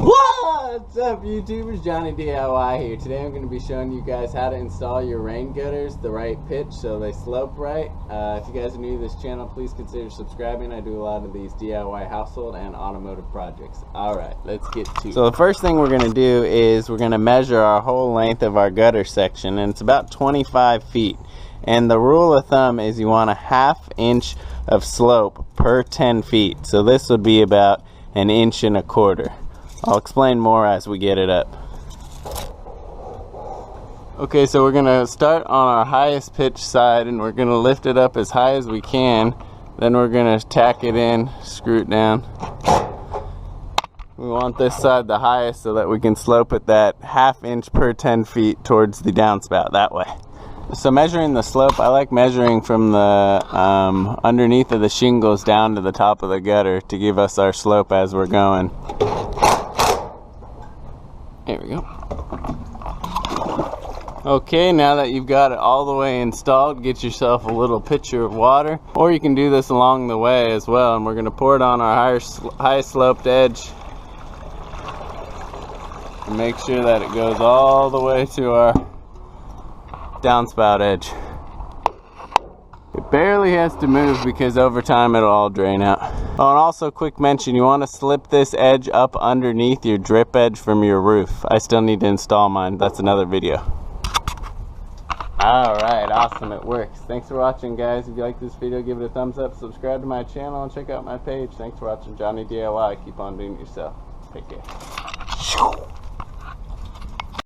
What's up, YouTubers? Johnny DIY here. Today I'm going to be showing you guys how to install your rain gutters the right pitch so they slope right. If you guys are new to this channel, please consider subscribing. I do a lot of these DIY household and automotive projects. Alright, let's get to it. So the first thing we're going to do is we're going to measure our whole length of our gutter section, and it's about 25 feet. And the rule of thumb is you want a 1/2 inch of slope per 10 feet. So this would be about 1.25 inches. I'll explain more as we get it up. Okay, so we're gonna start on our highest pitch side and we're gonna lift it up as high as we can. Then we're gonna tack it in, screw it down. We want this side the highest so that we can slope it that 1/2 inch per 10 feet towards the downspout that way. So measuring the slope, I like measuring from the underneath of the shingles down to the top of the gutter to give us our slope as we're going. There we go. Okay, now that you've got it all the way installed, get yourself a little pitcher of water, or you can do this along the way as well, and we're going to pour it on our high sloped edge and make sure that it goes all the way to our downspout edge. It barely has to move because over time it'll all drain out. Oh, and also quick mention, you want to slip this edge up underneath your drip edge from your roof. I still need to install mine. That's another video. Alright, awesome, it works. Thanks for watching, guys. If you like this video, give it a thumbs up, subscribe to my channel, and check out my page. Thanks for watching Johnny DIY. Keep on doing it yourself. Take care.